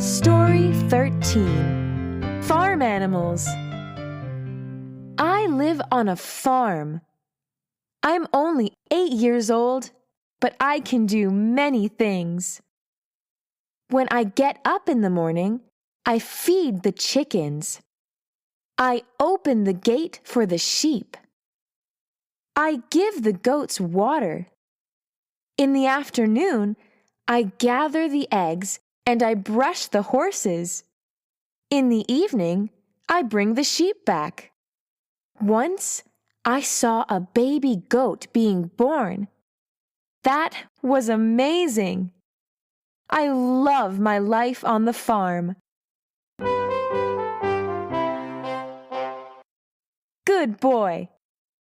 Story 13. Farm Animals. I live on a farm. I'm only 8 years old, but I can do many things. When I get up in the morning, I feed the chickens. I open the gate for the sheep. I give the goats water. In the afternoon, I gather the eggs and I brush the horses. In the evening, I bring the sheep back. Once, I saw a baby goat being born. That was amazing. I love my life on the farm. Good boy.